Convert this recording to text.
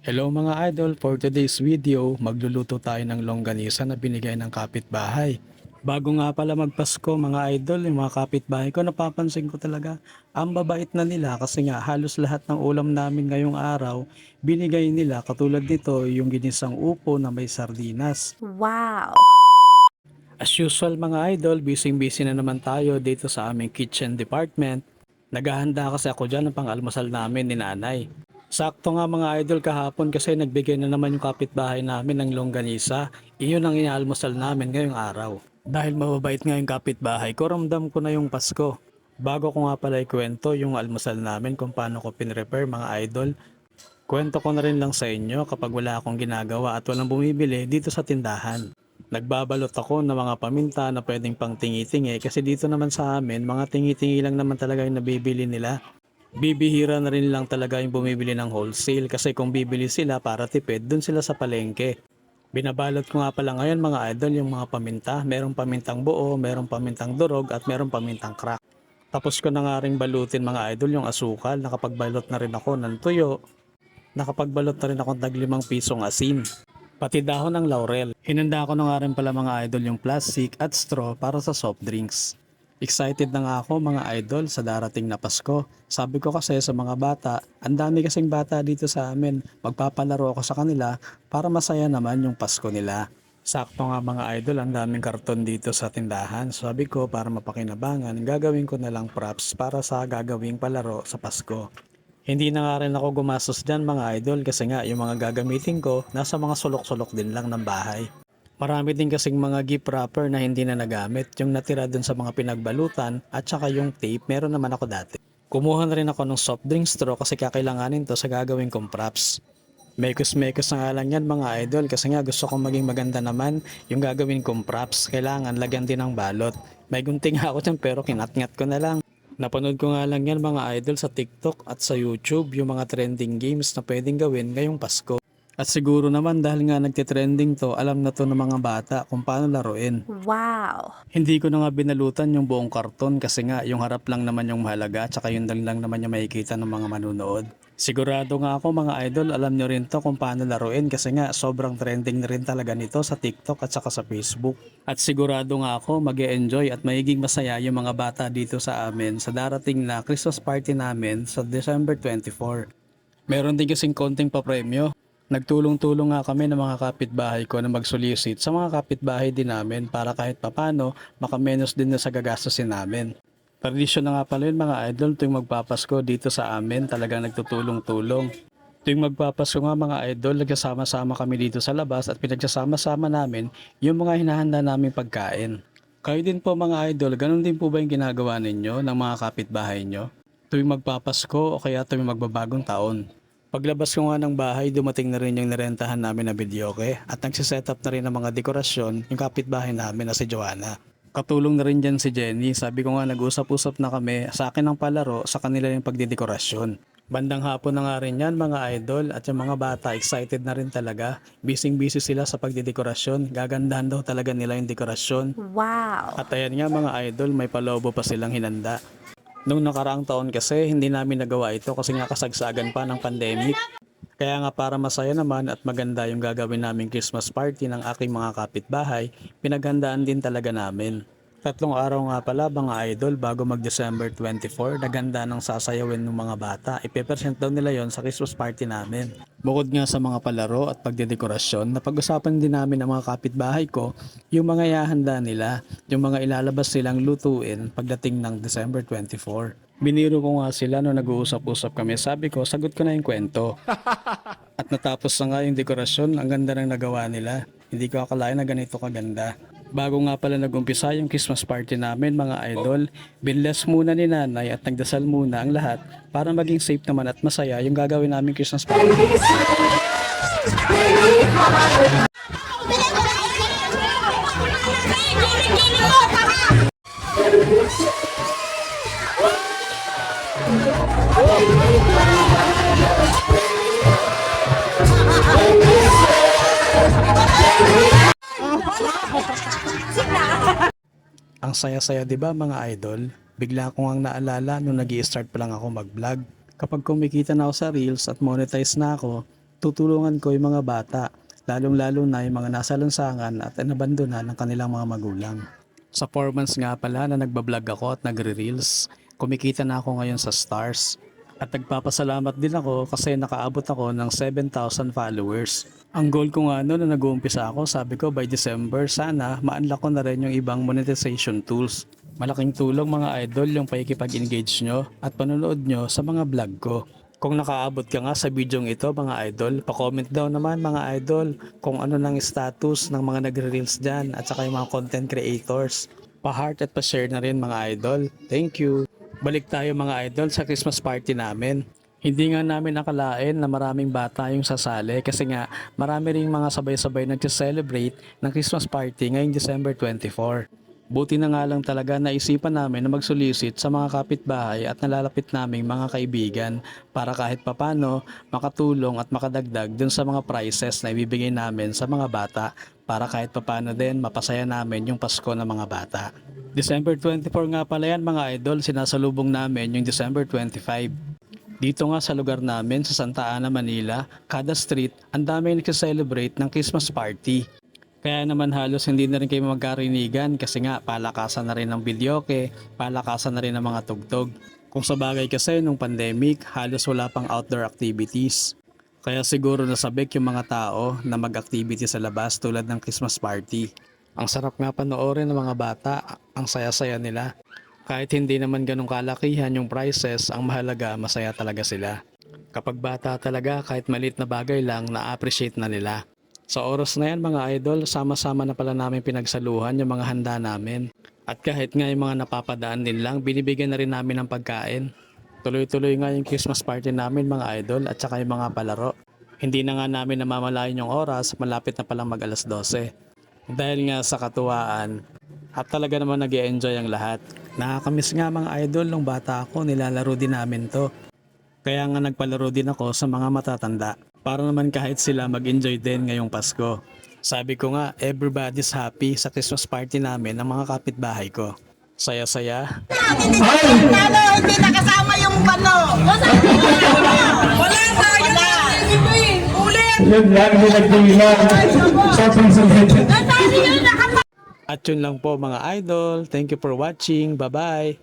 Hello mga idol, for today's video, magluluto tayo ng longganisa na binigay ng kapitbahay. Bago nga pala magpasko mga idol, yung mga kapitbahay ko, napapansin ko talaga, ang babait na nila kasi nga halos lahat ng ulam namin ngayong araw, binigay nila katulad nito yung ginisang upo na may sardinas. Wow! As usual mga idol, busy-busy na naman tayo dito sa aming kitchen department. Naghahanda kasi ako dyan ng pang-almusal namin ni nanay. Sakto nga mga idol kahapon kasi nagbigay na naman yung kapitbahay namin ng longganisa. Iyon ang inaalmusal namin ngayong araw. Dahil mababait nga yung kapitbahay ko, ramdam ko na yung Pasko. Bago ko nga pala ikwento yung almusal namin kung paano ko pinrepare mga idol, kwento ko na rin lang sa inyo kapag wala akong ginagawa at walang bumibili dito sa tindahan. Nagbabalot ako ng mga paminta na pwedeng pang tingi-tingi kasi dito naman sa amin, mga tingi-tingi lang naman talaga yung nabibili nila. Bibihira na rin lang talaga yung bumibili ng wholesale kasi kung bibili sila para tipid, dun sila sa palengke. Binabalot ko nga pala ngayon mga idol yung mga paminta. Merong pamintang buo, merong pamintang durog at merong pamintang crack. Tapos ko na nga rin balutin mga idol yung asukal. Nakapagbalot na rin ako ng tuyo. Nakapagbalot na rin ako ng ₱5 asin. Pati dahon ng laurel. Hinanda ko na nga rin pala mga idol yung plastic at straw para sa soft drinks. Excited na nga ako mga idol sa darating na Pasko. Sabi ko kasi sa mga bata, ang dami kasing bata dito sa amin. Magpapalaro ako sa kanila para masaya naman yung Pasko nila. Sakto nga mga idol, ang daming karton dito sa tindahan. Sabi ko para mapakinabangan, gagawin ko na lang props para sa gagawing palaro sa Pasko. Hindi na nga rin ako gumastos dyan mga idol kasi nga yung mga gagamitin ko nasa mga sulok-sulok din lang ng bahay. Marami din kasing mga gift wrapper na hindi na nagamit, yung natira dun sa mga pinagbalutan at saka yung tape meron naman ako dati. Kumuha na rin ako ng soft drink straw kasi kakailanganin to sa gagawin kong props. Mekos-mekos na nga lang yan mga idol kasi nga gusto kong maging maganda naman yung gagawin kong props. Kailangan lagyan din ng balot. May gunting ako dyan pero kinatngat ko na lang. Napanood ko nga lang yan mga idol sa TikTok at sa YouTube yung mga trending games na pwedeng gawin ngayong Pasko. At siguro naman dahil nga nagtitrending to, alam na to ng mga bata kung paano laruin. Wow! Hindi ko na nga binalutan yung buong karton kasi nga yung harap lang naman yung mahalaga at saka yun lang naman yung makikita ng mga manunood. Sigurado nga ako mga idol, alam nyo rin to kung paano laruin kasi nga sobrang trending na rin talaga nito sa TikTok at saka sa Facebook. At sigurado nga ako mag-e-enjoy at magiging masaya yung mga bata dito sa amin sa darating na Christmas party namin sa December 24. Meron din kasing konting papremyo. Nagtulong-tulong nga kami ng mga kapitbahay ko na mag-solicit sa mga kapitbahay din namin para kahit papano makamenos din na sa gagastusin namin. Tradisyon na nga pala yun mga idol tuwing magpapasko dito sa amin talagang nagtutulong-tulong. Tuwing magpapasko nga mga idol nagsasama-sama kami dito sa labas at pinagsasama-sama namin yung mga hinahanda naming pagkain. Kayo din po mga idol, ganun din po ba yung ginagawa ninyo ng mga kapitbahay nyo? Tuwing magpapasko o kaya tuwing magbabagong taon? Paglabas ko nga ng bahay, dumating na rin yung nirentahan namin na videoke at nagsiset-up na rin ng mga dekorasyon yung kapitbahay namin na si Joanna. Katulong na rin dyan si Jenny, sabi ko nga nag-usap-usap na kami sa akin ng palaro sa kanila yung pagdidekorasyon. Bandang hapon na nga rin yan mga idol at yung mga bata excited na rin talaga. Busy-busy sila sa pagdidekorasyon, gagandahan daw talaga nila yung dekorasyon. Wow! At ayan nga mga idol, may palobo pa silang hinanda. Nung nakaraang taon kasi hindi namin nagawa ito kasi nga kasagsagan pa ng pandemic. Kaya nga para masaya naman at maganda yung gagawin naming Christmas party ng aking mga kapitbahay, pinaghandaan din talaga namin. 3 araw nga pala mga idol bago mag December 24, naganda ng sasayawin ng mga bata. Ipe-present daw nila yon sa Christmas party namin. Bukod nga sa mga palaro at pagdedekorasyon, napag-usapan din namin ng mga kapitbahay ko yung mga ihahanda nila, yung mga ilalabas silang lutuin pagdating ng December 24. Biniro ko nga sila nung nag-uusap-usap kami. Sabi ko, sagot ko na yung kwento. At natapos na nga yung dekorasyon, ang ganda ng nagawa nila. Hindi ko akalain na ganito kaganda. Bago nga pala nag-umpisa yung Christmas party namin mga idol, binless muna ni nanay at nagdasal muna ang lahat para maging safe naman at masaya yung gagawin namin Christmas party. Ang saya-saya 'di ba mga idol? Bigla ko ngang naalala nung nag-i-start pa lang ako mag-vlog. Kapag kumikita na ako sa Reels at monetize na ako, tutulungan ko yung mga bata, lalong-lalo na yung mga nasa lansangan at inabandona ng kanilang mga magulang. Sa 4 months nga pala na nagbablog ako at nagre-reels, kumikita na ako ngayon sa Stars. At nagpapasalamat din ako kasi nakaabot ako ng 7,000 followers. Ang goal ko nga noon na nag-uumpisa ako, sabi ko by December sana ma-unlock ko na rin yung ibang monetization tools. Malaking tulong mga idol yung pakikipag-engage nyo at panonood nyo sa mga vlog ko. Kung nakaabot ka nga sa video ito mga idol, pa-comment daw naman mga idol kung ano nang status ng mga nagre-reels dyan at saka yung mga content creators. Pa-heart at pa-share na rin mga idol. Thank you! Balik tayo mga idol sa Christmas party namin. Hindi nga namin nakalain na maraming bata yung sasali kasi nga marami ring mga sabay-sabay nag-celebrate ng Christmas party ngayong December 24. Buti na nga lang talaga naisipan namin na mag-solicit sa mga kapitbahay at nalalapit naming mga kaibigan para kahit papano makatulong at makadagdag dun sa mga prizes na ibibigay namin sa mga bata para kahit papano din mapasaya namin yung Pasko ng mga bata. December 24 nga pala yan mga idol, sinasalubong namin yung December 25. Dito nga sa lugar namin sa Santa Ana, Manila, kada street, ang dami nagse-celebrate ng Christmas party. Kaya naman halos hindi na rin kayo magkarinigan kasi nga palakasan na rin ng videoke, palakasan na rin ng mga tugtog. Kung sa bagay kasi nung pandemic, halos wala pang outdoor activities. Kaya siguro nasabik yung mga tao na mag-activity sa labas tulad ng Christmas party. Ang sarap nga panoorin ng mga bata, ang saya-saya nila. Kahit hindi naman ganun kalakihan yung prizes, ang mahalaga masaya talaga sila. Kapag bata talaga, kahit maliit na bagay lang, na-appreciate na nila. Sa oras na yan mga idol, sama-sama na pala namin pinagsaluhan yung mga handa namin. At kahit nga yung mga napapadaan din lang, binibigyan na rin namin ng pagkain. Tuloy-tuloy nga yung Christmas party namin mga idol at saka yung mga palaro. Hindi na nga namin namamalayan yung oras, malapit na palang mag alas 12. Dahil nga sa katuwaan at talaga naman nag-i-enjoy ang lahat. Nakakamiss nga mga idol nung bata ako, nilalaro din namin to. Kaya nga nagpalaro din ako sa mga matatanda para naman kahit sila mag-enjoy din ngayong Pasko. Sabi ko nga, everybody's happy sa Christmas party namin ng mga kapitbahay ko. Saya-saya. Hindi nakasama yung bano. Wala na. Ulit. Yun lang, may nagdilan. Sobrang salit. At yun lang po mga idol. Thank you for watching. Bye-bye.